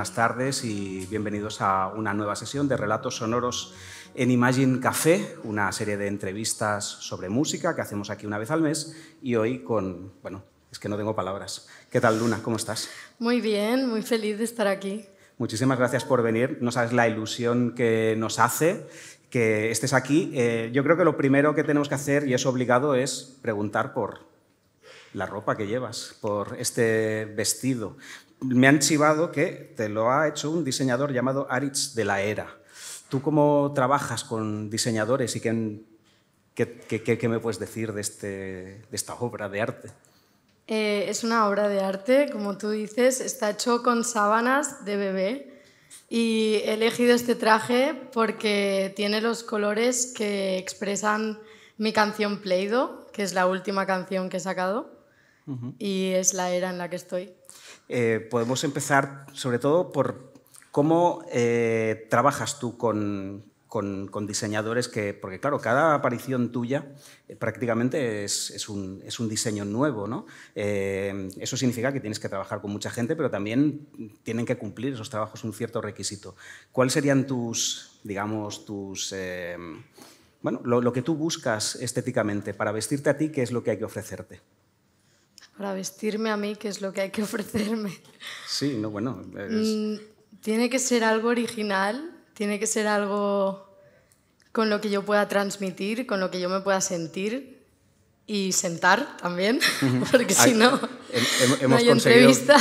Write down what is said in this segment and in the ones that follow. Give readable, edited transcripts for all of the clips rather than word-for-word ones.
buenas tardes y bienvenidos a una nueva sesión de Relatos Sonoros en Imagine Café, una serie de entrevistas sobre música que hacemos aquí una vez al mes y hoy con, bueno, es que no tengo palabras. ¿Qué tal, Luna? ¿Cómo estás? Muy bien, muy feliz de estar aquí. Muchísimas gracias por venir. No sabes la ilusión que nos hace que estés aquí. Yo creo que lo primero que tenemos que hacer, y es obligado, es preguntar por la ropa que llevas, por este vestido. Me han chivado que te lo ha hecho un diseñador llamado Aritz de la Era. ¿Tú cómo trabajas con diseñadores y qué me puedes decir de esta obra de arte? Es una obra de arte, como tú dices, está hecho con sábanas de bebé y he elegido este traje porque tiene los colores que expresan mi canción Play-Doh, que es la última canción que he sacado y es la era en la que estoy. Podemos empezar sobre todo por cómo trabajas tú con diseñadores porque claro, cada aparición tuya prácticamente es un diseño nuevo, ¿no? Eso significa que tienes que trabajar con mucha gente, pero también tienen que cumplir esos trabajos un cierto requisito. ¿Cuáles serían bueno, lo que tú buscas estéticamente para vestirte a ti? ¿Qué es lo que hay que ofrecerte? Para vestirme a mí, ¿qué es lo que hay que ofrecerme? Sí, no, bueno... Tiene que ser algo original, tiene que ser algo con lo que yo pueda transmitir, con lo que yo me pueda sentir y sentar también, porque si no, no hay entrevista.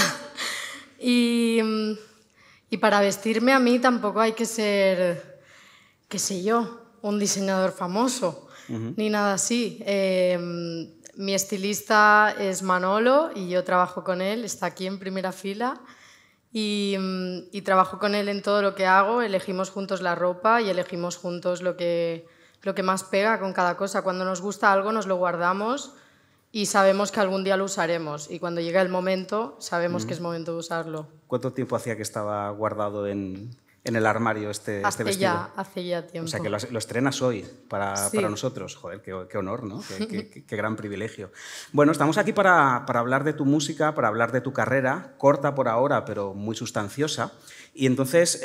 Y para vestirme a mí tampoco hay que ser, qué sé yo, un diseñador famoso, ni nada así. Mi estilista es Manolo y yo trabajo con él, está aquí en primera fila. Y trabajo con él en todo lo que hago, elegimos juntos la ropa y elegimos juntos lo que más pega con cada cosa. Cuando nos gusta algo nos lo guardamos y sabemos que algún día lo usaremos y cuando llega el momento sabemos que es momento de usarlo. ¿Cuánto tiempo hacía que estaba guardado en el armario este vestido? Hace ya tiempo. O sea, que lo estrenas hoy para Sí. nosotros. Joder, qué honor, ¿no? Qué gran privilegio. Bueno, estamos aquí para hablar de tu música, para hablar de tu carrera, corta por ahora, pero muy sustanciosa. Y entonces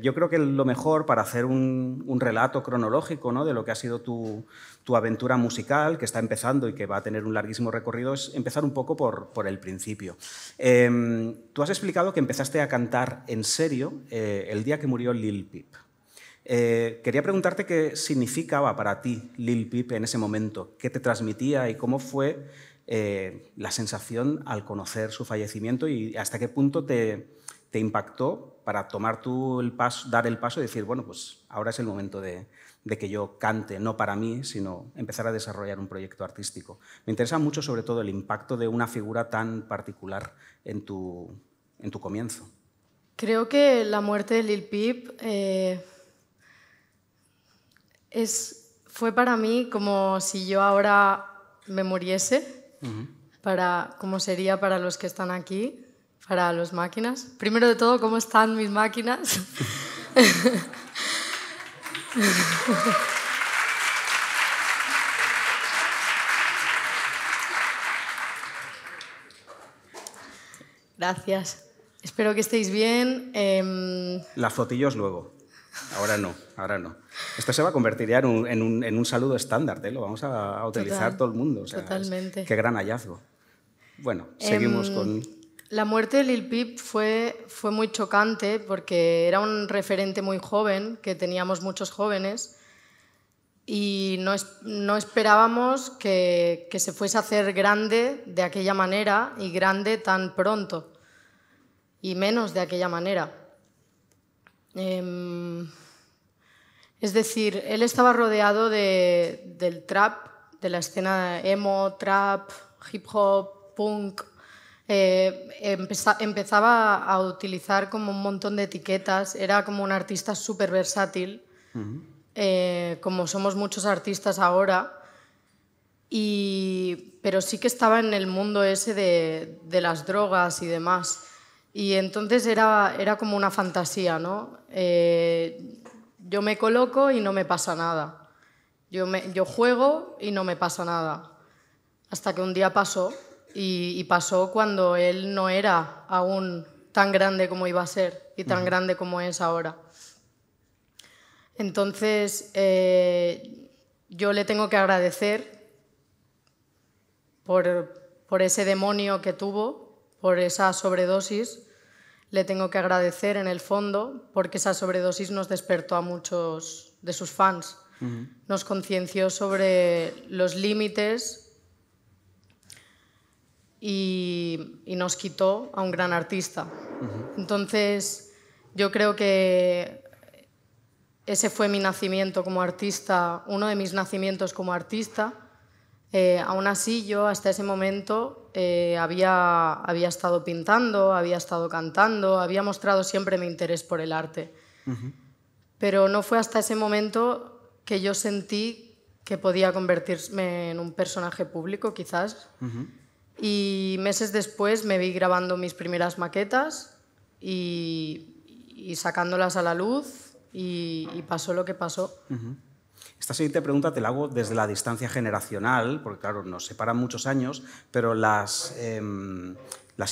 yo creo que lo mejor para hacer un relato cronológico, ¿no?, de lo que ha sido tu aventura musical, que está empezando y que va a tener un larguísimo recorrido, es empezar un poco por el principio. Tú has explicado que empezaste a cantar en serio el día que murió Lil Peep. Quería preguntarte qué significaba para ti Lil Peep en ese momento, qué te transmitía y cómo fue la sensación al conocer su fallecimiento y hasta qué punto te impactó para tomar tú dar el paso y decir, bueno, pues ahora es el momento de que yo cante, no para mí, sino empezar a desarrollar un proyecto artístico. Me interesa mucho sobre todo el impacto de una figura tan particular en tu comienzo. Creo que la muerte de Lil Peep fue para mí como si yo ahora me muriese, como sería para los que están aquí, para las máquinas. Primero de todo, ¿cómo están mis máquinas? Gracias. Espero que estéis bien. Las fotillos luego. Ahora no. Esto se va a convertir ya en un saludo estándar, ¿eh? Lo vamos a utilizar todo el mundo. O sea, totalmente. Qué gran hallazgo. Bueno, seguimos con... La muerte de Lil Peep fue muy chocante porque era un referente muy joven, que teníamos muchos jóvenes, y no esperábamos que se fuese a hacer grande de aquella manera y grande tan pronto, y menos de aquella manera. Es decir, él estaba rodeado del trap, de la escena emo, trap, hip hop, punk. Empezaba a utilizar como un montón de etiquetas, era como un artista súper versátil, como somos muchos artistas ahora, pero sí que estaba en el mundo ese de las drogas y demás. Y entonces era como una fantasía, ¿no? Yo me coloco y no me pasa nada. Yo juego y no me pasa nada. Hasta que un día pasó, y pasó cuando él no era aún tan grande como iba a ser y tan grande como es ahora. Entonces, yo le tengo que agradecer por ese demonio que tuvo, por esa sobredosis. Le tengo que agradecer en el fondo porque esa sobredosis nos despertó a muchos de sus fans. Nos concienció sobre los límites y nos quitó a un gran artista. Entonces, yo creo que ese fue mi nacimiento como artista, uno de mis nacimientos como artista. Aún así, yo hasta ese momento había estado pintando, había estado cantando, había mostrado siempre mi interés por el arte. Pero no fue hasta ese momento que yo sentí que podía convertirme en un personaje público, quizás. Y meses después me vi grabando mis primeras maquetas y sacándolas a la luz y pasó lo que pasó. Esta siguiente pregunta te la hago desde la distancia generacional, porque claro, nos separan muchos años, pero las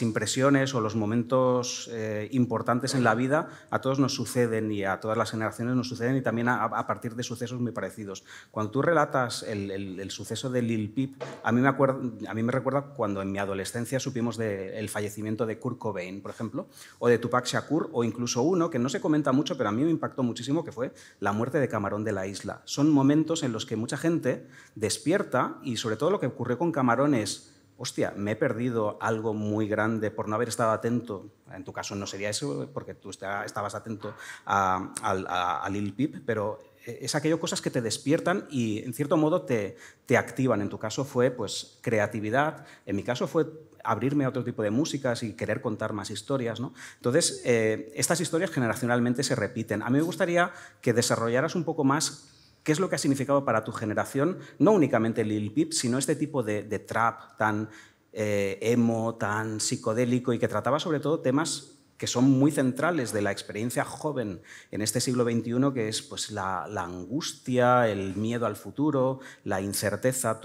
impresiones o los momentos importantes en la vida a todos nos suceden y a todas las generaciones nos suceden y también a partir de sucesos muy parecidos. Cuando tú relatas el suceso de Lil Peep, a mí me recuerda cuando en mi adolescencia supimos del fallecimiento de Kurt Cobain, por ejemplo, o de Tupac Shakur, o incluso uno que no se comenta mucho, pero a mí me impactó muchísimo, que fue la muerte de Camarón de la Isla. Son momentos en los que mucha gente despierta y sobre todo lo que ocurrió con Camarón es: hostia, me he perdido algo muy grande por no haber estado atento. En tu caso no sería eso, porque tú estabas atento a Lil Peep, pero es aquello cosas que te despiertan y en cierto modo te activan. En tu caso fue pues, creatividad, en mi caso fue abrirme a otro tipo de músicas y querer contar más historias, ¿no? Entonces, estas historias generacionalmente se repiten. A mí me gustaría que desarrollaras un poco más ¿qué es lo que ha significado para tu generación, no únicamente Lil Peep, sino este tipo de trap tan emo, tan psicodélico y que trataba sobre todo temas que son muy centrales de la experiencia joven en este siglo XXI, que es pues, la angustia, el miedo al futuro, la incerteza?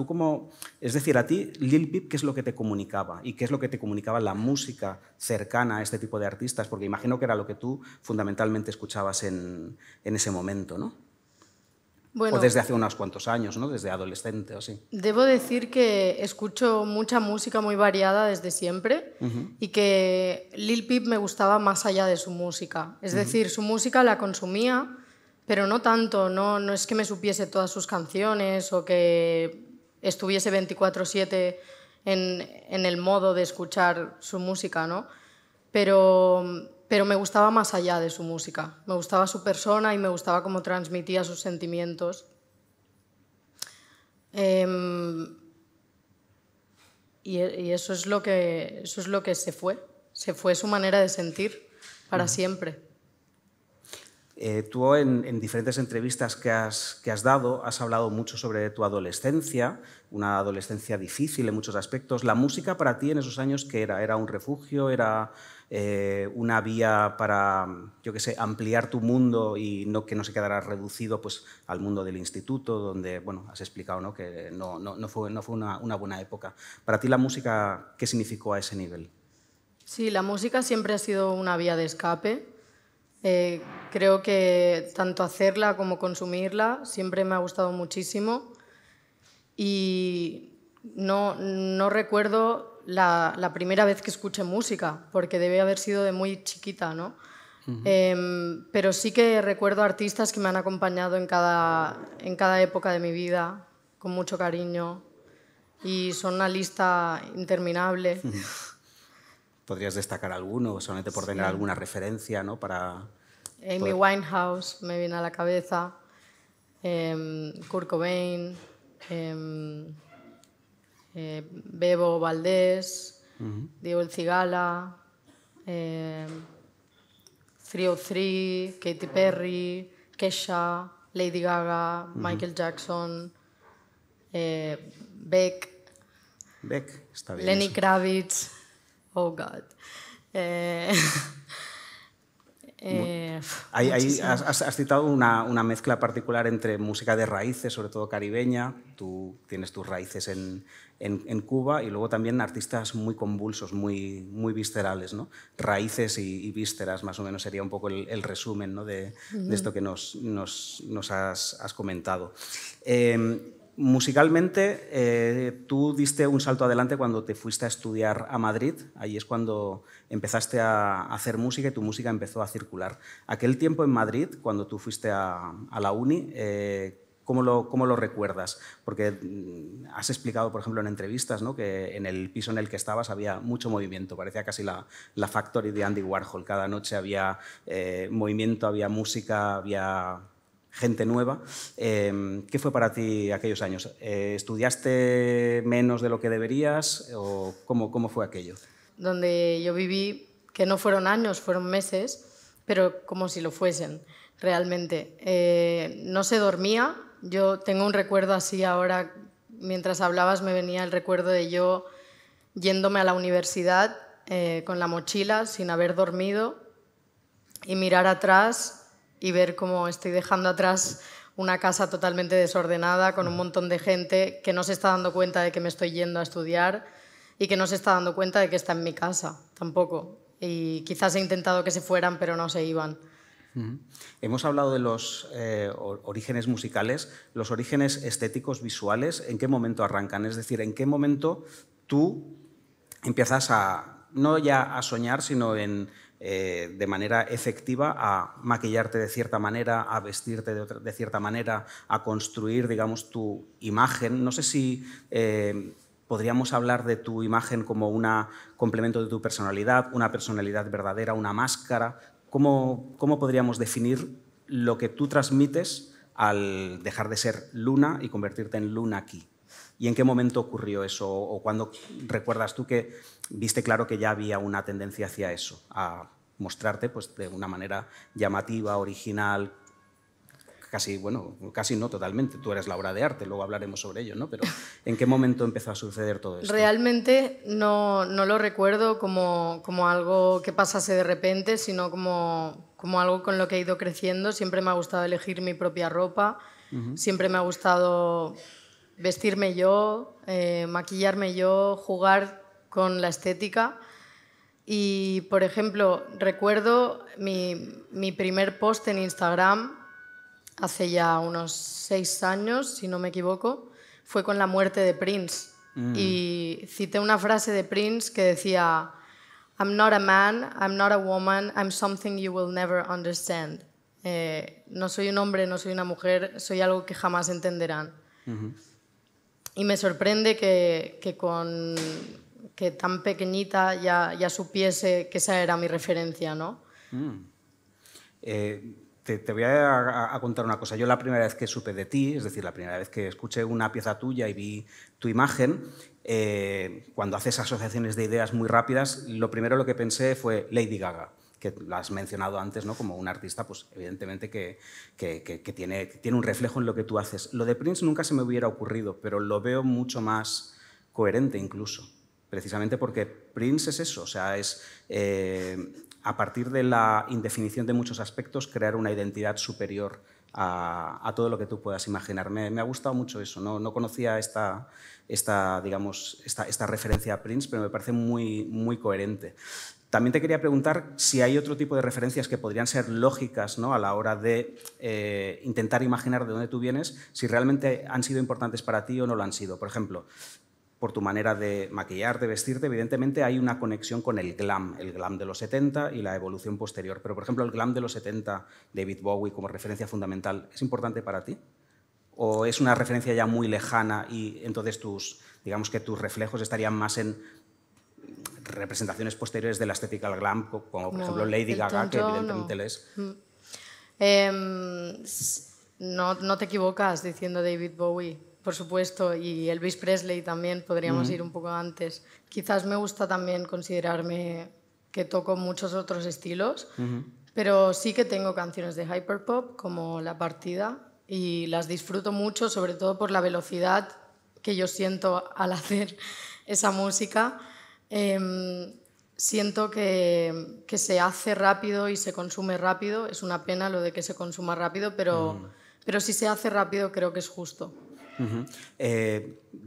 Es decir, a ti, Lil Peep, ¿qué es lo que te comunicaba? ¿Y qué es lo que te comunicaba la música cercana a este tipo de artistas? Porque imagino que era lo que tú fundamentalmente escuchabas en ese momento, ¿no? Bueno, o desde hace unos cuantos años, ¿no? Desde adolescente o así. Debo decir que escucho mucha música muy variada desde siempre y que Lil Peep me gustaba más allá de su música. Es decir, su música la consumía, pero no tanto, no es que me supiese todas sus canciones o que estuviese 24/7 en el modo de escuchar su música, ¿no? Pero me gustaba más allá de su música. Me gustaba su persona y me gustaba cómo transmitía sus sentimientos. Y eso es lo que se fue. Se fue su manera de sentir para siempre. Tú en diferentes entrevistas que has dado has hablado mucho sobre tu adolescencia, una adolescencia difícil en muchos aspectos. ¿La música para ti en esos años qué era? ¿Era un refugio? ¿Era una vía para, yo qué sé, ampliar tu mundo y que no se quedara reducido pues, al mundo del instituto, donde, bueno, has explicado, ¿no? Que no fue una buena época? Para ti la música, ¿qué significó a ese nivel? Sí, la música siempre ha sido una vía de escape. Creo que tanto hacerla como consumirla siempre me ha gustado muchísimo y no recuerdo la primera vez que escuché música, porque debe haber sido de muy chiquita, ¿no? Pero sí que recuerdo artistas que me han acompañado en cada época de mi vida con mucho cariño y son una lista interminable. ¿Podrías destacar alguno, solamente por tener alguna referencia, ¿no? Amy Winehouse me viene a la cabeza, Kurt Cobain, Bebo Valdés, Diego El Cigala, 303, Katy Perry, Kesha, Lady Gaga, Michael Jackson, Beck, está bien Lenny eso. Kravitz, oh God. Ahí has citado una mezcla particular entre música de raíces, sobre todo caribeña. Tú tienes tus raíces en Cuba, y luego también artistas muy convulsos, muy viscerales, ¿no? Raíces y vísceras, más o menos sería un poco el resumen, ¿no? de esto que nos has comentado. Musicalmente, tú diste un salto adelante cuando te fuiste a estudiar a Madrid. Ahí es cuando empezaste a hacer música y tu música empezó a circular. Aquel tiempo en Madrid, cuando tú fuiste a la uni, ¿cómo lo recuerdas? Porque has explicado, por ejemplo, en entrevistas, ¿no?, que en el piso en el que estabas había mucho movimiento. Parecía casi la Factory de Andy Warhol. Cada noche había movimiento, había música, había gente nueva. ¿Qué fue para ti aquellos años? ¿Estudiaste menos de lo que deberías o cómo fue aquello? Donde yo viví, que no fueron años, fueron meses, pero como si lo fuesen, realmente. No se dormía. Yo tengo un recuerdo así ahora, mientras hablabas me venía el recuerdo de yo yéndome a la universidad con la mochila sin haber dormido y mirar atrás y ver cómo estoy dejando atrás una casa totalmente desordenada con un montón de gente que no se está dando cuenta de que me estoy yendo a estudiar y que no se está dando cuenta de que está en mi casa tampoco. Y quizás he intentado que se fueran, pero no se iban. Hemos hablado de los orígenes musicales, los orígenes estéticos, visuales. ¿En qué momento arrancan? Es decir, ¿en qué momento tú empiezas no ya a soñar, sino de manera efectiva a maquillarte de cierta manera, a vestirte de cierta manera, a construir, digamos, tu imagen? No sé si podríamos hablar de tu imagen como un complemento de tu personalidad, una personalidad verdadera, una máscara. ¿Cómo podríamos definir lo que tú transmites al dejar de ser Luna y convertirte en Luna Key? ¿Y en qué momento ocurrió eso? ¿O cuándo recuerdas tú que viste claro que ya había una tendencia hacia eso, a mostrarte pues, de una manera llamativa, original? Casi no totalmente. Tú eres la obra de arte, luego hablaremos sobre ello, ¿no? Pero ¿en qué momento empezó a suceder todo esto? Realmente no lo recuerdo como algo que pasase de repente, sino como algo con lo que he ido creciendo. Siempre me ha gustado elegir mi propia ropa, siempre me ha gustado vestirme yo, maquillarme yo, jugar con la estética. Y, por ejemplo, recuerdo mi primer post en Instagram hace ya unos 6 años, si no me equivoco, fue con la muerte de Prince. Y cité una frase de Prince que decía: I'm not a man, I'm not a woman, I'm something you will never understand. No soy un hombre, no soy una mujer, soy algo que jamás entenderán. Y me sorprende que tan pequeñita ya supiese que esa era mi referencia, ¿no? Te voy a contar una cosa. Yo la primera vez que supe de ti, es decir, la primera vez que escuché una pieza tuya y vi tu imagen, cuando haces asociaciones de ideas muy rápidas, lo primero que pensé fue Lady Gaga, que la has mencionado antes, ¿no?, como un artista, pues evidentemente que tiene un reflejo en lo que tú haces. Lo de Prince nunca se me hubiera ocurrido, pero lo veo mucho más coherente incluso, precisamente porque Prince es eso, o sea, es a partir de la indefinición de muchos aspectos, crear una identidad superior a todo lo que tú puedas imaginar. Me ha gustado mucho eso. No conocía esta referencia a Prince, pero me parece muy coherente. También te quería preguntar si hay otro tipo de referencias que podrían ser lógicas, ¿no?, a la hora de intentar imaginar de dónde tú vienes, si realmente han sido importantes para ti o no lo han sido. Por ejemplo, por tu manera de maquillar, de vestirte, evidentemente hay una conexión con el glam de los 70 y la evolución posterior. Pero, por ejemplo, el glam de los 70, David Bowie como referencia fundamental, ¿es importante para ti? ¿O es una referencia ya muy lejana y entonces digamos que tus reflejos estarían más en representaciones posteriores de la estética del glam, como por ejemplo Lady Gaga, que evidentemente lo es? No te equivocas diciendo David Bowie, por supuesto, y Elvis Presley también, podríamos ir un poco antes. Quizás me gusta también considerarme que toco muchos otros estilos, pero sí que tengo canciones de hyperpop como La Partida y las disfruto mucho, sobre todo por la velocidad que yo siento al hacer esa música. siento que se hace rápido y se consume rápido. Es una pena lo de que se consuma rápido, pero si se hace rápido creo que es justo.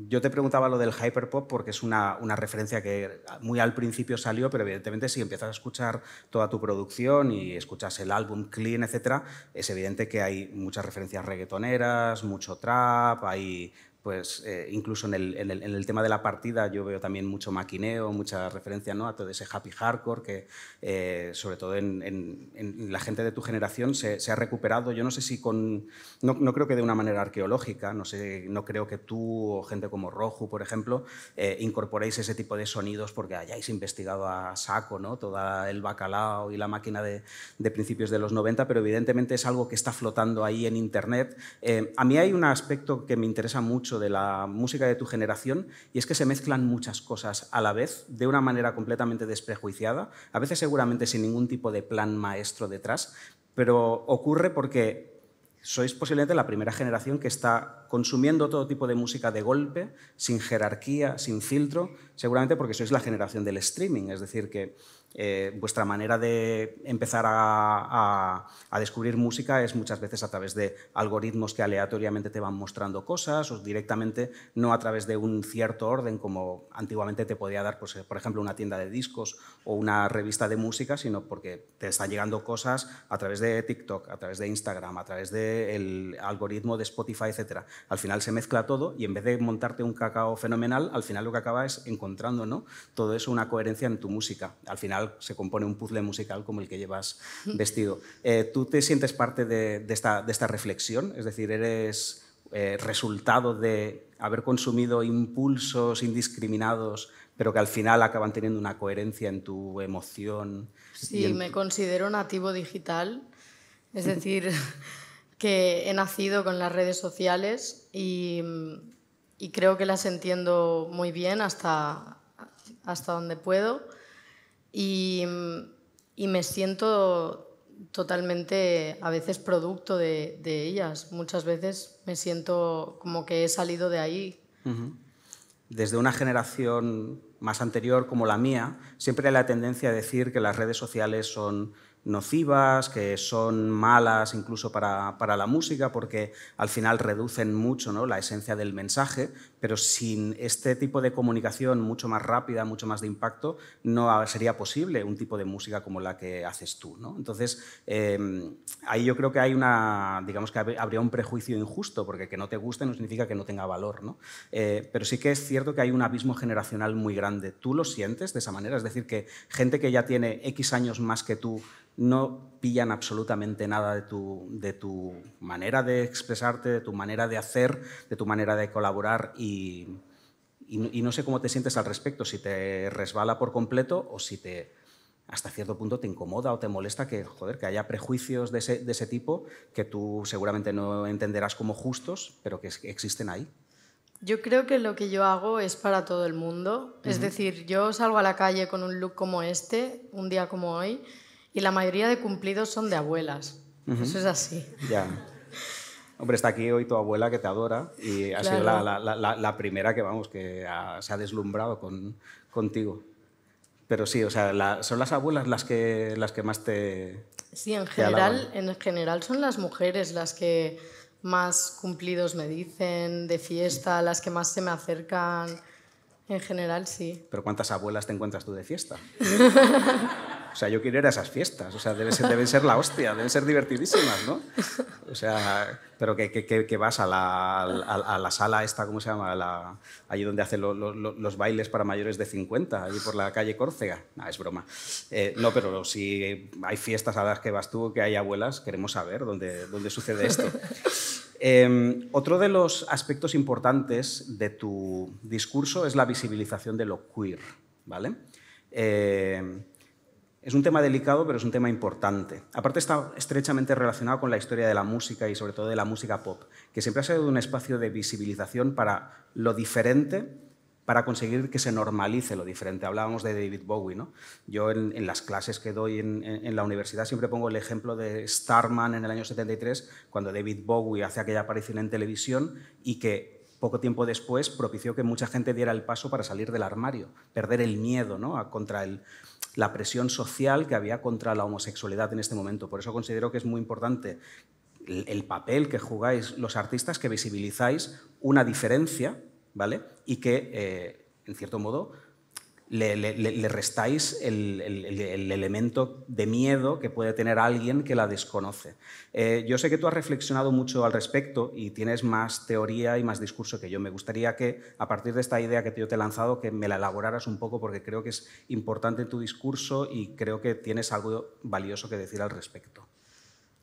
Yo te preguntaba lo del hyperpop porque es una referencia que muy al principio salió, pero evidentemente si empiezas a escuchar toda tu producción y escuchas el álbum Clean, etc., es evidente que hay muchas referencias reggaetoneras, mucho trap, hay... Pues incluso en el tema de la partida yo veo también mucho maquineo, mucha referencia, ¿no?, a todo ese happy hardcore que sobre todo en la gente de tu generación se ha recuperado. Yo no sé si no creo que de una manera arqueológica, no creo que tú o gente como Roju, por ejemplo, incorporéis ese tipo de sonidos porque hayáis investigado a saco, ¿no?, todo el bacalao y la máquina de principios de los 90, pero evidentemente es algo que está flotando ahí en Internet. A mí hay un aspecto que me interesa mucho de la música de tu generación y es que se mezclan muchas cosas a la vez de una manera completamente desprejuiciada, a veces seguramente sin ningún tipo de plan maestro detrás, pero ocurre porque sois posiblemente la primera generación que está consumiendo todo tipo de música de golpe, sin jerarquía, sin filtro, seguramente porque sois la generación del streaming, es decir, que vuestra manera de empezar a descubrir música es muchas veces a través de algoritmos que aleatoriamente te van mostrando cosas o directamente no a través de un cierto orden como antiguamente te podía dar, pues, por ejemplo, una tienda de discos o una revista de música, sino porque te están llegando cosas a través de TikTok, a través de Instagram, a través del algoritmo de Spotify, etc. Al final se mezcla todo y en vez de montarte un cacao fenomenal, al final lo que acaba es encontrando, ¿no?, todo eso, una coherencia en tu música. Al final se compone un puzzle musical como el que llevas vestido. ¿Tú te sientes parte de esta reflexión? Es decir, ¿eres resultado de haber consumido impulsos indiscriminados, pero que al final acaban teniendo una coherencia en tu emoción? Sí, me considero nativo digital, es decir, que he nacido con las redes sociales y creo que las entiendo muy bien hasta donde puedo. Y me siento totalmente, a veces, producto de ellas. Muchas veces me siento como que he salido de ahí. Desde una generación más anterior como la mía, siempre hay la tendencia a decir que las redes sociales son nocivas, que son malas incluso para la música, porque al final reducen mucho, ¿no?, la esencia del mensaje, pero sin este tipo de comunicación mucho más rápida, mucho más de impacto, no sería posible un tipo de música como la que haces tú, ¿no? Entonces, ahí yo creo que hay digamos que habría un prejuicio injusto, porque que no te guste no significa que no tenga valor, ¿no? Pero sí que es cierto que hay un abismo generacional muy grande. ¿Tú lo sientes de esa manera? Es decir, que gente que ya tiene X años más que tú no pillan absolutamente nada de tu manera de expresarte, de tu manera de hacer, de tu manera de colaborar y no sé cómo te sientes al respecto, si te resbala por completo o si hasta cierto punto te incomoda o te molesta que haya prejuicios de ese tipo que tú seguramente no entenderás como justos, pero que existen ahí. Yo creo que lo que yo hago es para todo el mundo. Es decir, yo salgo a la calle con un look como este, un día como hoy, y la mayoría de cumplidos son de abuelas. Eso es así. Ya. Hombre, está aquí hoy tu abuela que te adora y ha sido la primera que, vamos, que se ha deslumbrado contigo. Pero sí, o sea, son las abuelas las que más te... Sí, en general son las mujeres las que más cumplidos me dicen, de fiesta, las que más se me acercan. En general, sí. ¿Pero cuántas abuelas te encuentras tú de fiesta? O sea, yo quiero ir a esas fiestas. O sea, deben ser la hostia, deben ser divertidísimas, ¿no? O sea, pero que vas a la sala esta, ¿cómo se llama? Allí donde hacen los bailes para mayores de 50, allí por la calle Córcega. No, es broma. No, pero si hay fiestas a las que vas tú, que hay abuelas, queremos saber dónde sucede esto. Otro de los aspectos importantes de tu discurso es la visibilización de lo queer, ¿vale? Es un tema delicado, pero es un tema importante. Aparte está estrechamente relacionado con la historia de la música y sobre todo de la música pop, que siempre ha sido un espacio de visibilización para lo diferente, para conseguir que se normalice lo diferente. Hablábamos de David Bowie, ¿no? Yo en las clases que doy en la universidad siempre pongo el ejemplo de Starman en el año 73, cuando David Bowie hace aquella aparición en televisión y que poco tiempo después propició que mucha gente diera el paso para salir del armario, perder el miedo, ¿no?, contra la presión social que había contra la homosexualidad en este momento. Por eso considero que es muy importante el papel que jugáis los artistas, que visibilizáis una diferencia, ¿vale? Y que, en cierto modo, le restáis el elemento de miedo que puede tener alguien que la desconoce. Yo sé que tú has reflexionado mucho al respecto y tienes más teoría y más discurso que yo. Me gustaría que, a partir de esta idea que yo te he lanzado, que me la elaboraras un poco, porque creo que es importante en tu discurso y creo que tienes algo valioso que decir al respecto.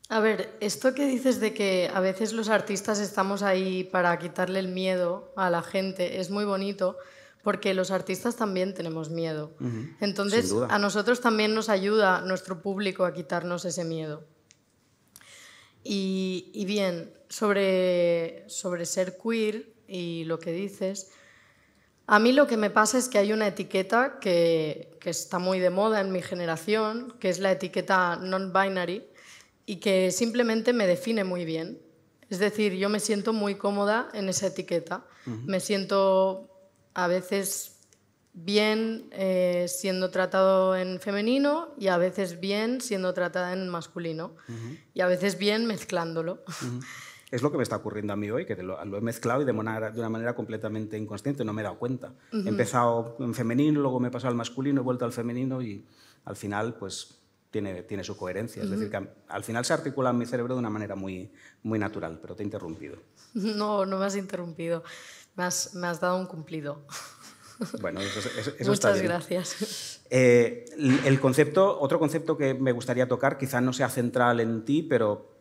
A ver, esto que dices de que a veces los artistas estamos ahí para quitarle el miedo a la gente es muy bonito, porque los artistas también tenemos miedo. Entonces, Sin duda. a nosotros también nos ayuda nuestro público a quitarnos ese miedo. Y bien, sobre ser queer y lo que dices, a mí lo que me pasa es que hay una etiqueta que está muy de moda en mi generación, que es la etiqueta non-binary, y que simplemente me define muy bien. Es decir, yo me siento muy cómoda en esa etiqueta. Me siento a veces bien siendo tratado en femenino y a veces bien siendo tratada en masculino y a veces bien mezclándolo. Es lo que me está ocurriendo a mí hoy, que lo he mezclado y de una manera completamente inconsciente, no me he dado cuenta. He empezado en femenino, luego me he pasado al masculino, he vuelto al femenino y al final pues tiene su coherencia. Es decir, que al final se articula en mi cerebro de una manera muy, muy natural, pero te he interrumpido. No, no me has interrumpido. Me has dado un cumplido. Bueno, eso Muchas está bien. gracias. Otro concepto que me gustaría tocar, quizás no sea central en ti, pero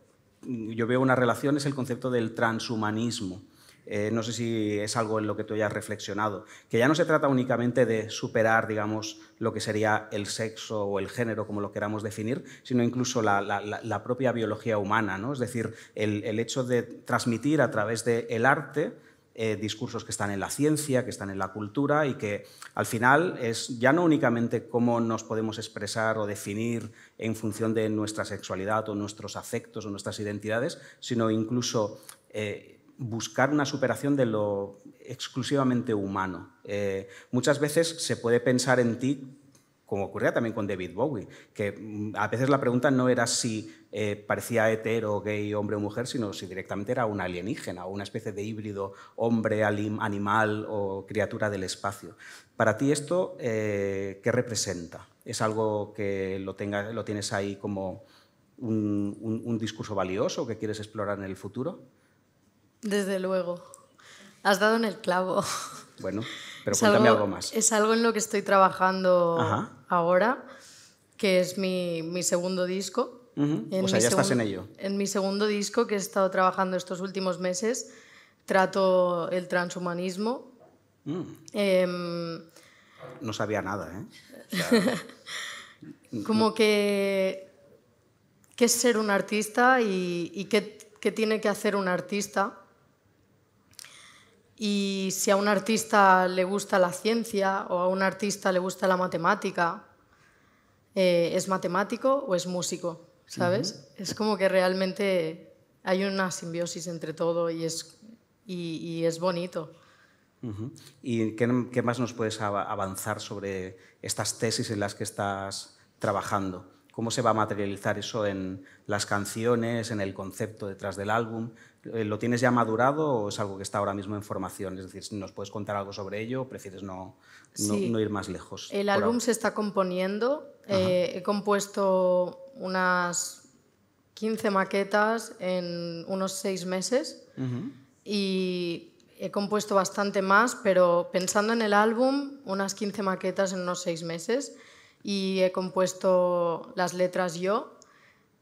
yo veo una relación, es el concepto del transhumanismo. No sé si es algo en lo que tú hayas reflexionado, que ya no se trata únicamente de superar, digamos, lo que sería el sexo o el género, como lo queramos definir, sino incluso la propia biología humana, ¿no? Es decir, el hecho de transmitir a través del arte discursos que están en la ciencia, que están en la cultura y que al final es ya no únicamente cómo nos podemos expresar o definir en función de nuestra sexualidad o nuestros afectos o nuestras identidades, sino incluso buscar una superación de lo exclusivamente humano. Muchas veces se puede pensar en ti, como ocurría también con David Bowie, que a veces la pregunta no era si parecía hetero, gay, hombre o mujer, sino si directamente era un alienígena o una especie de híbrido hombre, animal o criatura del espacio. Para ti esto, ¿qué representa? ¿Es algo que lo tienes ahí como un discurso valioso que quieres explorar en el futuro? Desde luego. Has dado en el clavo. Bueno, pero cuéntame algo más. Es algo en lo que estoy trabajando ahora, que es mi segundo disco. O sea, ya estás en ello. En mi segundo disco, que he estado trabajando estos últimos meses, trato el transhumanismo. No sabía nada, ¿eh? O sea, como que qué es ser un artista y qué tiene que hacer un artista. Y si a un artista le gusta la ciencia o a un artista le gusta la matemática, ¿es matemático o es músico? ¿Sabes? Es como que realmente hay una simbiosis entre todo y es bonito. ¿Y qué más nos puedes avanzar sobre estas tesis en las que estás trabajando? ¿Cómo se va a materializar eso en las canciones, en el concepto detrás del álbum? ¿Lo tienes ya madurado o es algo que está ahora mismo en formación? Es decir, ¿nos puedes contar algo sobre ello o prefieres no ir más lejos? El álbum se está componiendo. He compuesto unas 15 maquetas en unos 6 meses y he compuesto bastante más, pero pensando en el álbum, unas 15 maquetas en unos 6 meses y he compuesto las letras yo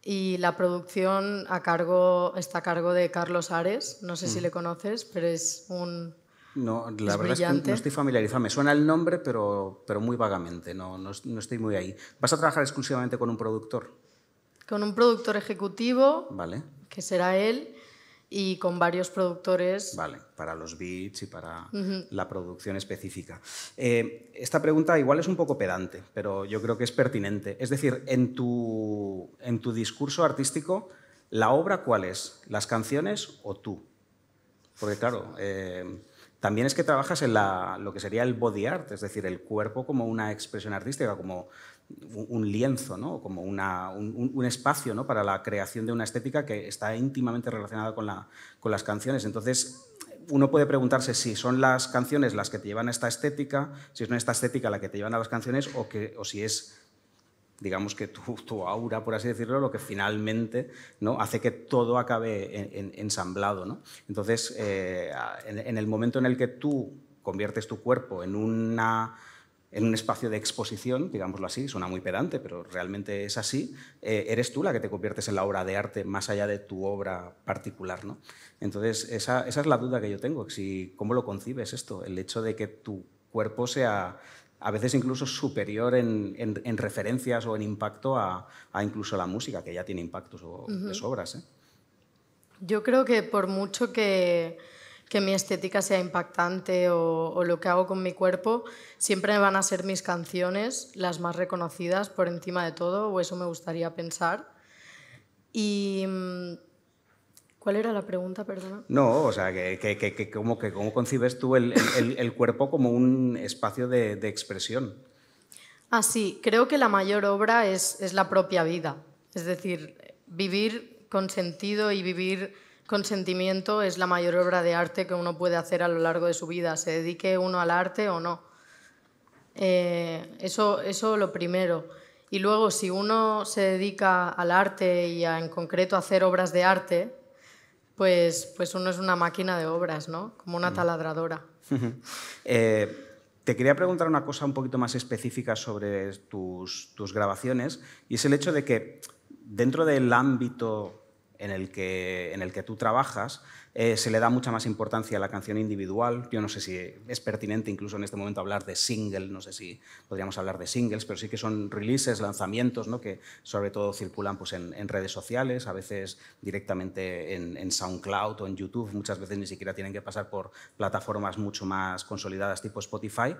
y la producción está a cargo de Carlos Ares, no sé si le conoces, pero es un... No, la verdad es que no estoy familiarizado. Me suena el nombre, pero muy vagamente. No estoy muy ahí. ¿Vas a trabajar exclusivamente con un productor? Con un productor ejecutivo, vale, que será él, y con varios productores. Vale, para los beats y para la producción específica. Esta pregunta igual es un poco pedante, pero yo creo que es pertinente. Es decir, en tu discurso artístico, ¿la obra cuál es? ¿Las canciones o tú? Porque claro... también es que trabajas en lo que sería el body art, es decir, el cuerpo como una expresión artística, como un lienzo, ¿no? Como un espacio, ¿no? Para la creación de una estética que está íntimamente relacionada con las canciones. Entonces, uno puede preguntarse si son las canciones las que te llevan a esta estética, si es esta estética la que te llevan a las canciones o si es, digamos, que tu aura, por así decirlo, lo que finalmente, ¿no? Hace que todo acabe ensamblado, ¿no? Entonces, en el momento en el que tú conviertes tu cuerpo en un espacio de exposición, digámoslo así, suena muy pedante, pero realmente es así, eres tú la que te conviertes en la obra de arte más allá de tu obra particular, ¿no? Entonces, esa es la duda que yo tengo, ¿cómo lo concibes esto? El hecho de que tu cuerpo sea a veces incluso superior en referencias o en impacto a incluso la música, que ya tiene impactos de sobras, ¿eh? Yo creo que por mucho que mi estética sea impactante o lo que hago con mi cuerpo, siempre van a ser mis canciones las más reconocidas por encima de todo, o eso me gustaría pensar. Y ¿cuál era la pregunta, perdona? No, o sea, ¿cómo concibes tú el cuerpo como un espacio de expresión? Ah, sí, creo que la mayor obra es la propia vida. Es decir, vivir con sentido y vivir con sentimiento es la mayor obra de arte que uno puede hacer a lo largo de su vida, se dedique uno al arte o no. Eso lo primero. Y luego, si uno se dedica al arte y en concreto a hacer obras de arte, pues uno es una máquina de obras, ¿no? Como una taladradora. Te quería preguntar una cosa un poquito más específica sobre tus grabaciones, y es el hecho de que dentro del ámbito en el que tú trabajas, se le da mucha más importancia a la canción individual. Yo no sé si es pertinente incluso en este momento hablar de single, no sé si podríamos hablar de singles, pero sí que son releases, lanzamientos, ¿no? Que sobre todo circulan pues, en redes sociales, a veces directamente en SoundCloud o en YouTube, muchas veces ni siquiera tienen que pasar por plataformas mucho más consolidadas tipo Spotify.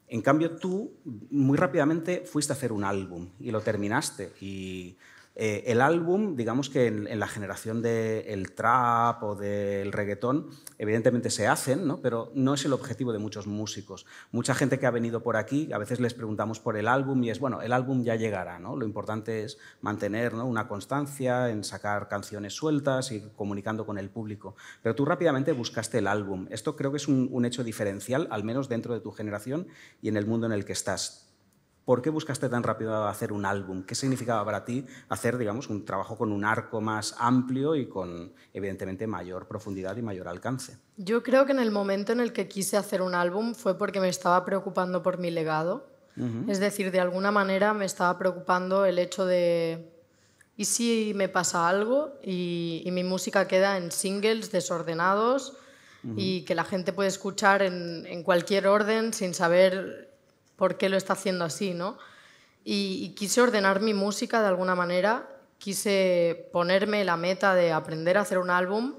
En cambio, tú muy rápidamente fuiste a hacer un álbum y lo terminaste. Y el álbum, digamos que en la generación del trap o del reggaetón, evidentemente se hacen, ¿no? Pero no es el objetivo de muchos músicos. Mucha gente que ha venido por aquí, a veces les preguntamos por el álbum y es, bueno, el álbum ya llegará, ¿no? Lo importante es mantener, ¿no? Una constancia en sacar canciones sueltas y comunicando con el público. Pero tú rápidamente buscaste el álbum. Esto creo que es un hecho diferencial, al menos dentro de tu generación y en el mundo en el que estás. ¿Por qué buscaste tan rápido hacer un álbum? ¿Qué significaba para ti hacer, digamos, un trabajo con un arco más amplio y con, evidentemente, mayor profundidad y mayor alcance? Yo creo que en el momento en el que quise hacer un álbum fue porque me estaba preocupando por mi legado. Es decir, de alguna manera me estaba preocupando el hecho de ¿y si me pasa algo y mi música queda en singles desordenados y que la gente puede escuchar en cualquier orden sin saber por qué lo está haciendo así, ¿no? Y quise ordenar mi música de alguna manera, quise ponerme la meta de aprender a hacer un álbum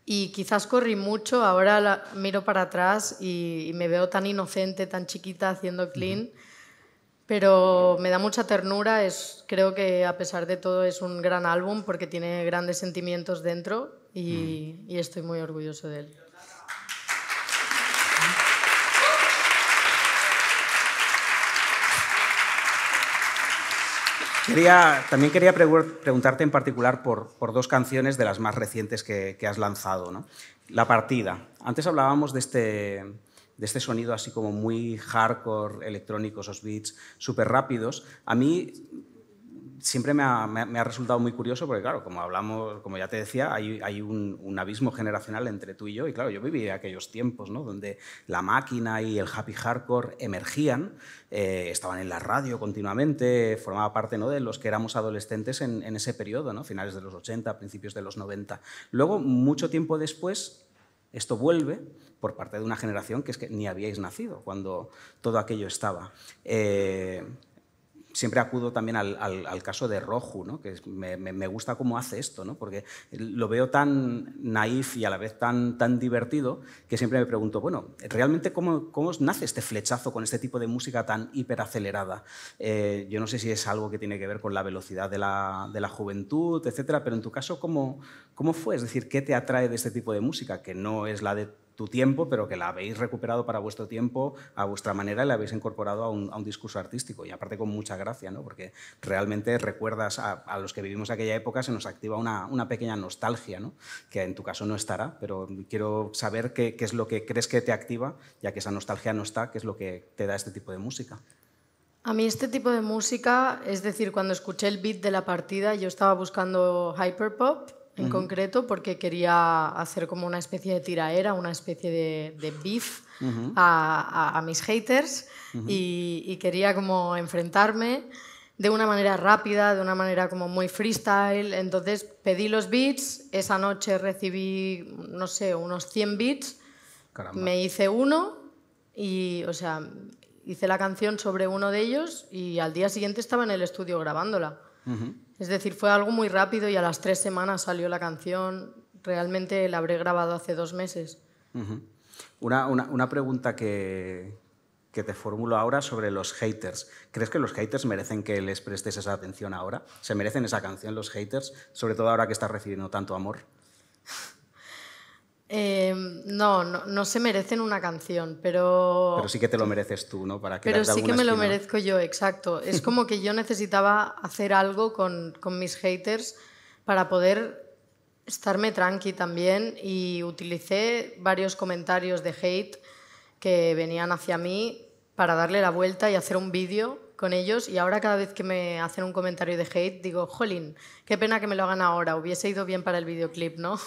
y quizás corrí mucho, ahora miro para atrás y me veo tan inocente, tan chiquita haciendo clean, pero me da mucha ternura, creo que a pesar de todo es un gran álbum porque tiene grandes sentimientos dentro y estoy muy orgulloso de él. También quería preguntarte en particular por dos canciones de las más recientes que has lanzado, ¿no? La Partida. Antes hablábamos de este sonido así como muy hardcore, electrónico, esos beats súper rápidos. A mí siempre me ha resultado muy curioso porque, claro, como hablamos, como ya te decía, hay un abismo generacional entre tú y yo. Y claro, yo viví aquellos tiempos, ¿no? Donde la máquina y el happy hardcore emergían, estaban en la radio continuamente, formaba parte, ¿no? De los que éramos adolescentes en ese periodo, ¿no? Finales de los 80, principios de los 90. Luego, mucho tiempo después, esto vuelve por parte de una generación que es que ni habíais nacido cuando todo aquello estaba. Siempre acudo también al caso de Roju, ¿no? Que me gusta cómo hace esto, ¿no? Porque lo veo tan naif y a la vez tan divertido que siempre me pregunto, bueno, ¿realmente cómo nace este flechazo con este tipo de música tan hiperacelerada? Yo no sé si es algo que tiene que ver con la velocidad de la juventud, etcétera, pero en tu caso, ¿cómo fue? Es decir, ¿qué te atrae de este tipo de música? Que no es la de tu tiempo, pero que la habéis recuperado para vuestro tiempo, a vuestra manera, y la habéis incorporado a un discurso artístico. Y aparte con mucha gracia, ¿no? Porque realmente recuerdas a los que vivimos aquella época, se nos activa una pequeña nostalgia, ¿no? Que en tu caso no estará, pero quiero saber qué es lo que crees que te activa, ya que esa nostalgia no está, qué es lo que te da este tipo de música. A mí este tipo de música, es decir, cuando escuché el beat de la partida, yo estaba buscando hyperpop en concreto porque quería hacer como una especie de tiraera, una especie de beef a mis haters y quería como enfrentarme de una manera rápida, de una manera como muy freestyle. Entonces pedí los beats, esa noche recibí, no sé, unos 100 beats, Caramba. me hice uno y, o sea, hice la canción sobre uno de ellos y al día siguiente estaba en el estudio grabándola. Es decir, fue algo muy rápido y a las 3 semanas salió la canción. Realmente la habré grabado hace 2 meses. Una pregunta que te formulo ahora sobre los haters. ¿Crees que los haters merecen que les prestes esa atención ahora? ¿Se merecen esa canción los haters? Sobre todo ahora que estás recibiendo tanto amor. No se merecen una canción, pero... Pero sí que te lo mereces tú, ¿no? Para Pero sí que me lo espina. merezco yo, exacto. Es como que yo necesitaba hacer algo con mis haters para poder estarme tranqui también, y utilicé varios comentarios de hate que venían hacia mí para darle la vuelta y hacer un vídeo con ellos, y ahora cada vez que me hacen un comentario de hate digo, jolín, qué pena que me lo hagan ahora, hubiese ido bien para el videoclip, ¿no?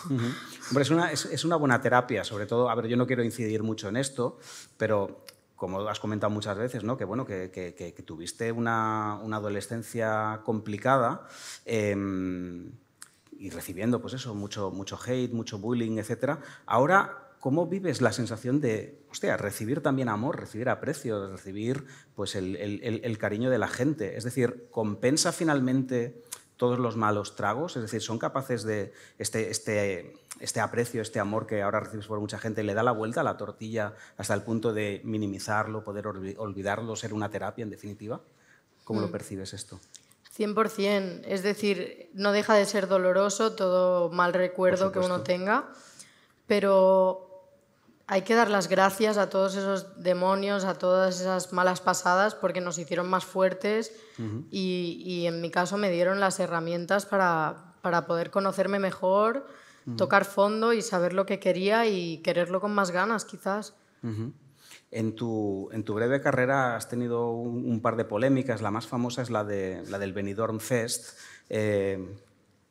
Hombre, es una buena terapia, sobre todo, a ver, yo no quiero incidir mucho en esto, pero como has comentado muchas veces, ¿no? Que, bueno, que tuviste una adolescencia complicada y recibiendo, pues eso, mucho hate, mucho bullying, etc. Ahora, ¿cómo vives la sensación de, hostia, recibir también amor, recibir aprecio, recibir pues, el cariño de la gente? Es decir, ¿compensa finalmente todos los malos tragos? Es decir, ¿son capaces de este aprecio, este amor que ahora recibes por mucha gente, le da la vuelta a la tortilla hasta el punto de minimizarlo, poder olvidarlo, ser una terapia en definitiva? ¿Cómo lo percibes esto? 100%. Es decir, no deja de ser doloroso todo mal recuerdo que uno tenga, pero hay que dar las gracias a todos esos demonios, a todas esas malas pasadas, porque nos hicieron más fuertes y en mi caso me dieron las herramientas para poder conocerme mejor, tocar fondo y saber lo que quería y quererlo con más ganas, quizás. En tu breve carrera has tenido un par de polémicas. La más famosa es la del Benidorm Fest.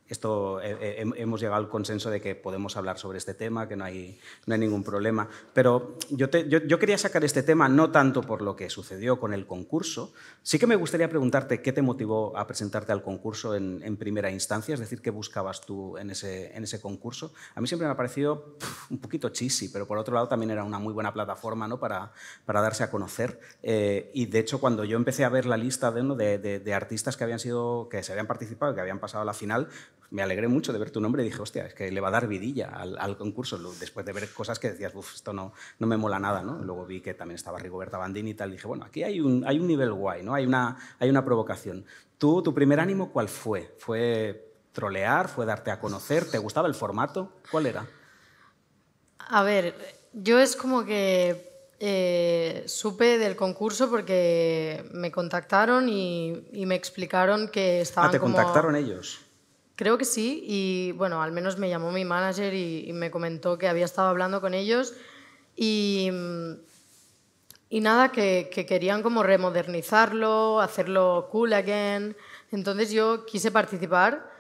Hemos llegado al consenso de que podemos hablar sobre este tema, que no hay ningún problema. Pero yo quería sacar este tema no tanto por lo que sucedió con el concurso. Sí que me gustaría preguntarte qué te motivó a presentarte al concurso en primera instancia, es decir, qué buscabas tú en ese concurso. A mí siempre me ha parecido un poquito cheesy, pero por otro lado también era una muy buena plataforma, ¿no? para darse a conocer. Y de hecho, cuando yo empecé a ver la lista de artistas que se habían participado y que habían pasado a la final, me alegré mucho de ver tu nombre y dije, hostia, es que le va a dar vidilla al concurso, después de ver cosas que decías, esto no me mola nada, ¿no? Luego vi que también estaba Rigoberta Bandini y tal, y dije, bueno, aquí hay un nivel guay, ¿no? Hay una provocación. ¿Tu primer ánimo cuál fue? ¿Fue trolear? ¿Fue darte a conocer? ¿Te gustaba el formato? ¿Cuál era? A ver, yo es como que supe del concurso porque me contactaron y me explicaron que estaban ¿te contactaron ellos? Creo que sí, y bueno, al menos me llamó mi manager y me comentó que había estado hablando con ellos y nada, que querían como remodernizarlo, hacerlo cool again. Entonces yo quise participar.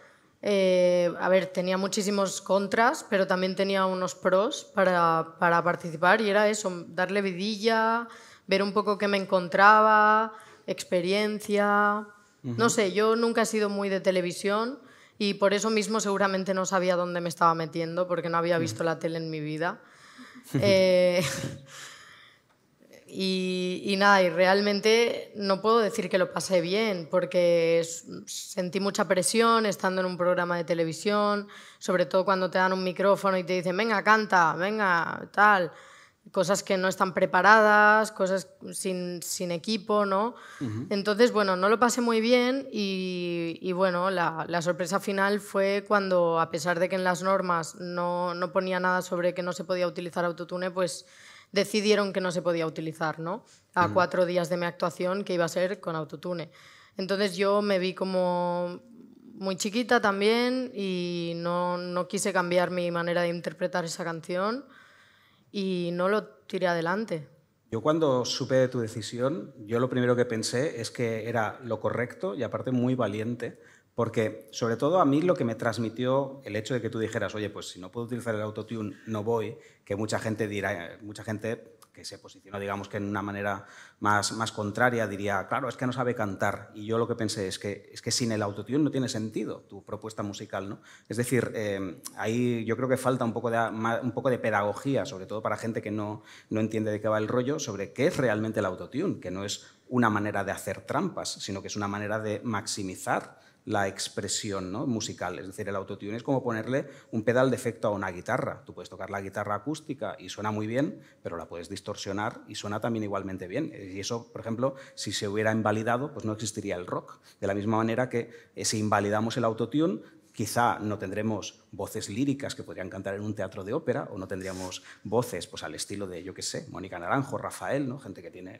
A ver, tenía muchísimos contras, pero también tenía unos pros para participar, y era eso, darle vidilla, ver un poco qué me encontraba, experiencia... No sé, yo nunca he sido muy de televisión y por eso mismo seguramente no sabía dónde me estaba metiendo, porque no había visto la tele en mi vida. Y nada, y realmente no puedo decir que lo pasé bien, porque sentí mucha presión estando en un programa de televisión, sobre todo cuando te dan un micrófono y te dicen, venga, canta, venga, tal. cosas que no están preparadas, cosas sin equipo, ¿no? Entonces, bueno, no lo pasé muy bien y bueno, la sorpresa final fue cuando, a pesar de que en las normas no ponía nada sobre que no se podía utilizar autotune, pues decidieron que no se podía utilizar, ¿no? A 4 días de mi actuación, que iba a ser con autotune. Entonces yo me vi como muy chiquita también y no quise cambiar mi manera de interpretar esa canción y no lo tiré adelante. Yo cuando supe de tu decisión, yo lo primero que pensé es que era lo correcto y aparte muy valiente, porque sobre todo a mí lo que me transmitió el hecho de que tú dijeras, oye, pues si no puedo utilizar el autotune, no voy, que mucha gente dirá, mucha gente que se posicionó, digamos que en una manera más contraria, diría, claro, es que no sabe cantar. Y yo lo que pensé es que sin el autotune no tiene sentido tu propuesta musical, ¿no? Es decir, ahí yo creo que falta un poco de pedagogía, sobre todo para gente que no entiende de qué va el rollo, sobre qué es realmente el autotune, que no es una manera de hacer trampas, sino que es una manera de maximizar la expresión, ¿no?, musical. Es decir, el autotune es como ponerle un pedal de efecto a una guitarra. Tú puedes tocar la guitarra acústica y suena muy bien, pero la puedes distorsionar y suena también igualmente bien. Y eso, por ejemplo, si se hubiera invalidado, pues no existiría el rock. De la misma manera que si invalidamos el autotune, quizá no tendremos voces líricas que podrían cantar en un teatro de ópera o no tendríamos voces pues, al estilo de, yo qué sé, Mónica Naranjo, Rafael, ¿no? Gente que tiene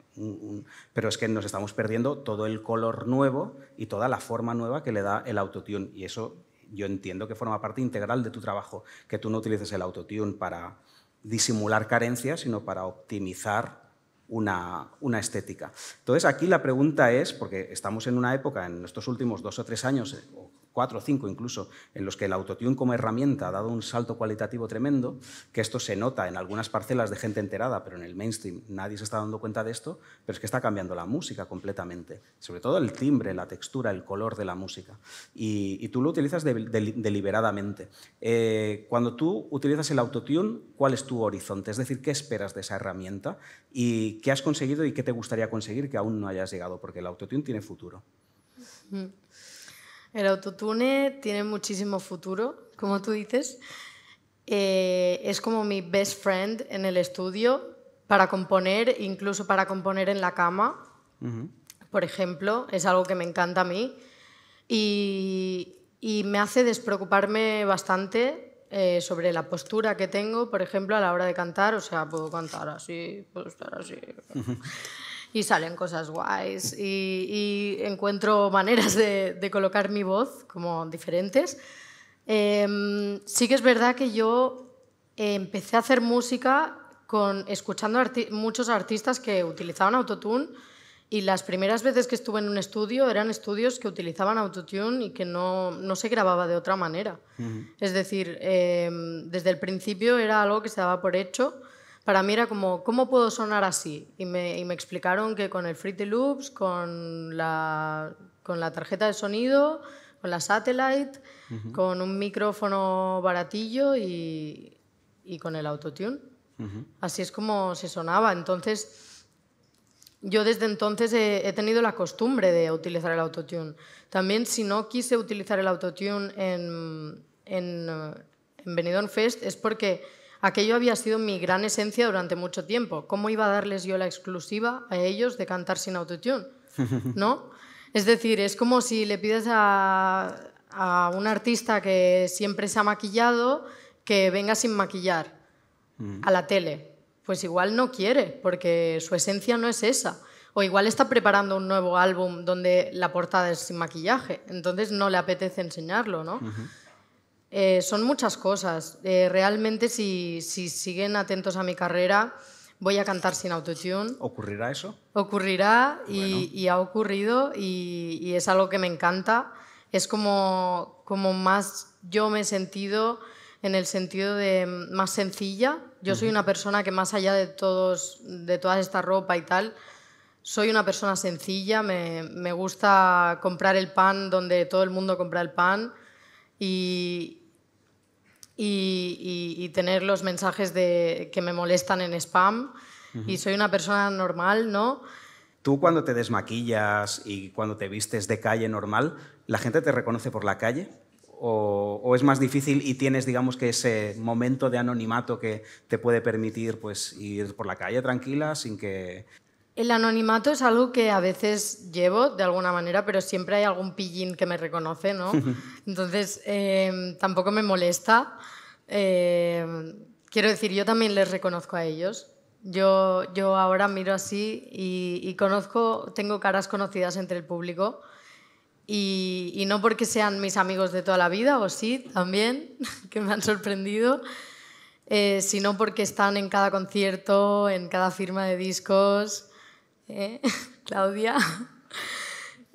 Pero es que nos estamos perdiendo todo el color nuevo y toda la forma nueva que le da el autotune. Y eso yo entiendo que forma parte integral de tu trabajo, que tú no utilices el autotune para disimular carencias, sino para optimizar una estética. Entonces, aquí la pregunta es, porque estamos en una época, en estos últimos 2 o 3 años, o 4 o 5 incluso, en los que el autotune como herramienta ha dado un salto cualitativo tremendo, que esto se nota en algunas parcelas de gente enterada, pero en el mainstream nadie se está dando cuenta de esto, pero es que está cambiando la música completamente, sobre todo el timbre, la textura, el color de la música. Y tú lo utilizas deliberadamente. Cuando tú utilizas el autotune, ¿cuál es tu horizonte? Es decir, ¿qué esperas de esa herramienta? ¿Y qué has conseguido y qué te gustaría conseguir que aún no hayas llegado? Porque el autotune tiene futuro. El autotune tiene muchísimo futuro, como tú dices. Es como mi best friend en el estudio para componer, incluso para componer en la cama. Por ejemplo, es algo que me encanta a mí y me hace despreocuparme bastante sobre la postura que tengo, por ejemplo, a la hora de cantar. O sea, puedo cantar así, puedo estar así. Y salen cosas guays y encuentro maneras de colocar mi voz como diferentes. Sí que es verdad que yo empecé a hacer música escuchando muchos artistas que utilizaban autotune y las primeras veces que estuve en un estudio eran estudios que utilizaban autotune y que no se grababa de otra manera. Es decir, desde el principio era algo que se daba por hecho. Para mí era como, ¿cómo puedo sonar así? Y me explicaron que con el Fruity Loops, con la tarjeta de sonido, con la Satellite, con un micrófono baratillo y con el autotune. Así es como se sonaba. Entonces, yo desde entonces he tenido la costumbre de utilizar el autotune. También, si no quise utilizar el autotune en Benidorm Fest, es porque aquello había sido mi gran esencia durante mucho tiempo. ¿Cómo iba a darles yo la exclusiva a ellos de cantar sin autotune? ¿No? Es decir, es como si le pides a un artista que siempre se ha maquillado que venga sin maquillar a la tele. Pues igual no quiere, porque su esencia no es esa. O igual está preparando un nuevo álbum donde la portada es sin maquillaje. Entonces no le apetece enseñarlo, ¿no? Son muchas cosas. Realmente, si siguen atentos a mi carrera, voy a cantar sin autotune. ¿Ocurrirá eso? Ocurrirá y ha ocurrido y es algo que me encanta. Es como más yo me he sentido en el sentido de más sencilla. Yo soy una persona que más allá de toda esta ropa y tal, soy una persona sencilla. Me gusta comprar el pan donde todo el mundo compra el pan y tener los mensajes que me molestan en spam. Y soy una persona normal, ¿no? Tú cuando te desmaquillas y cuando te vistes de calle normal, ¿la gente te reconoce por la calle? o es más difícil y tienes, digamos, que ese momento de anonimato que te puede permitir pues, ir por la calle tranquila sin que... El anonimato es algo que a veces llevo de alguna manera, pero siempre hay algún pillín que me reconoce, ¿no? Entonces, tampoco me molesta. Quiero decir, yo también les reconozco a ellos. Yo ahora miro así y tengo caras conocidas entre el público. Y no porque sean mis amigos de toda la vida, o sí, también, que me han sorprendido, sino porque están en cada concierto, en cada firma de discos, Claudia,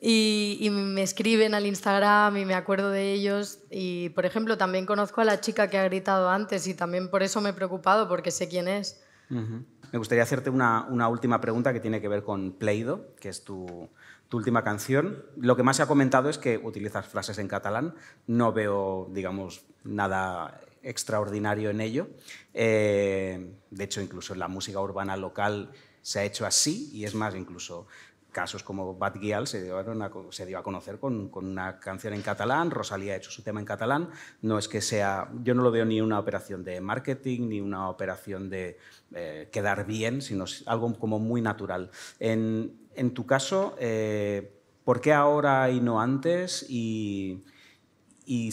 y me escriben al Instagram y me acuerdo de ellos. Y, por ejemplo, también conozco a la chica que ha gritado antes y también por eso me he preocupado, porque sé quién es. Me gustaría hacerte una última pregunta que tiene que ver con Play-Doh, que es tu última canción. Lo que más se ha comentado es que utilizas frases en catalán. No veo, digamos, nada extraordinario en ello. De hecho, incluso en la música urbana local se ha hecho así, y es más, incluso casos como Bad Gyal se dio a conocer con una canción en catalán. Rosalía ha hecho su tema en catalán. No es que sea... Yo no lo veo ni una operación de marketing ni una operación de quedar bien, sino algo como muy natural. En tu caso, ¿por qué ahora y no antes? Y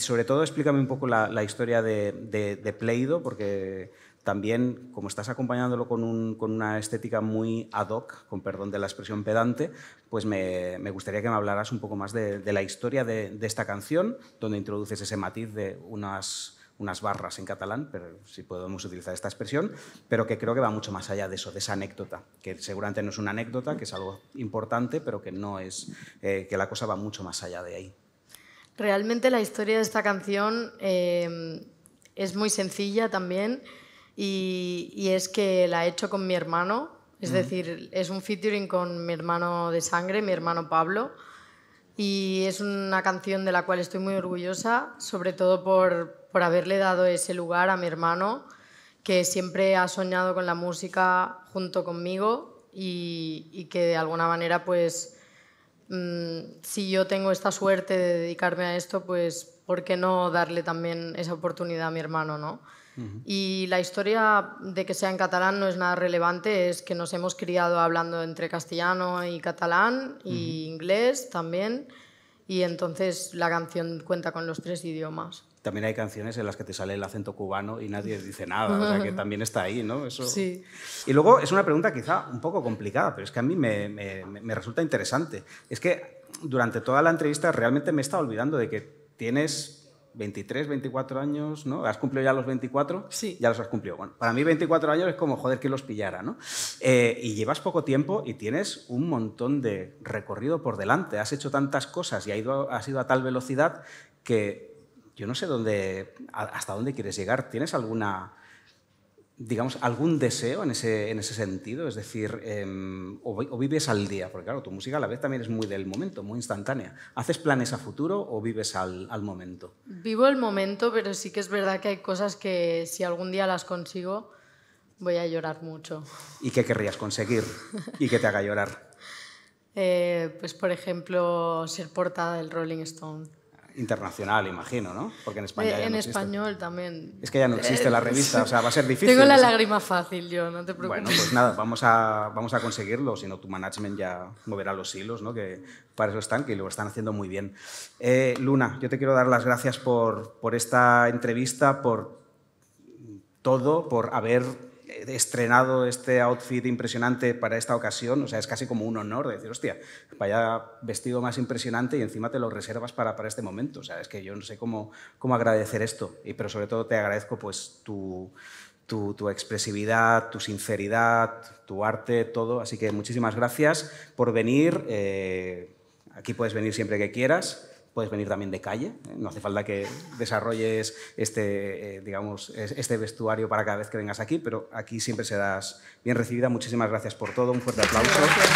sobre todo, explícame un poco la historia de Play-Doh, porque también, como estás acompañándolo con una estética muy ad hoc, con perdón de la expresión pedante, pues me gustaría que me hablaras un poco más de la historia de esta canción, donde introduces ese matiz de unas barras en catalán, pero si podemos utilizar esta expresión, pero que creo que va mucho más allá de eso, de esa anécdota, que seguramente no es una anécdota, que es algo importante, pero que no es, que la cosa va mucho más allá de ahí. Realmente la historia de esta canción es muy sencilla también, y es que la he hecho con mi hermano, es decir, es un featuring con mi hermano de sangre, mi hermano Pablo, y es una canción de la cual estoy muy orgullosa, sobre todo por haberle dado ese lugar a mi hermano, que siempre ha soñado con la música junto conmigo y que de alguna manera, pues, si yo tengo esta suerte de dedicarme a esto, pues, ¿por qué no darle también esa oportunidad a mi hermano, ¿no? Y la historia de que sea en catalán no es nada relevante, es que nos hemos criado hablando entre castellano y catalán y inglés también, y entonces la canción cuenta con los 3 idiomas. También hay canciones en las que te sale el acento cubano y nadie dice nada, o sea que también está ahí, ¿no? Eso... Sí. Y luego es una pregunta quizá un poco complicada, pero es que a mí me resulta interesante. Es que durante toda la entrevista realmente me he estado olvidando de que tienes 23, 24 años, ¿no? ¿Has cumplido ya los 24? Sí. Ya los has cumplido. Bueno, para mí 24 años es como, joder, que los pillara, ¿no? Y llevas poco tiempo y tienes un montón de recorrido por delante. Has hecho tantas cosas y has ido a tal velocidad que yo no sé hasta dónde quieres llegar. ¿Tienes algún deseo en ese sentido? Es decir, o vives al día, porque claro, tu música a la vez también es muy del momento, muy instantánea. ¿Haces planes a futuro o vives al momento? Vivo el momento, pero sí que es verdad que hay cosas que si algún día las consigo voy a llorar mucho. ¿Y qué querrías conseguir y que te haga llorar? Pues, por ejemplo, ser portada del Rolling Stone. Internacional, imagino, ¿no? Porque en España ya en no existe. español también. Es que ya no existe la revista, o sea, va a ser difícil. Tengo la lágrima fácil yo, no te preocupes. Bueno, pues nada, vamos a conseguirlo, si no tu management ya moverá los hilos, ¿no? Que para eso están, que lo están haciendo muy bien. Luna, yo te quiero dar las gracias por esta entrevista, por todo, por haber estrenado este outfit impresionante para esta ocasión. O sea, es casi como un honor de decir, hostia, vaya vestido más impresionante y encima te lo reservas para este momento. O sea, es que yo no sé cómo agradecer esto, pero sobre todo te agradezco pues tu expresividad, tu sinceridad, tu arte, todo. Así que muchísimas gracias por venir. Aquí puedes venir siempre que quieras. Puedes venir también de calle, ¿eh? No hace falta que desarrolles este vestuario para cada vez que vengas aquí, pero aquí siempre serás bien recibida. Muchísimas gracias por todo, un fuerte aplauso. Gracias.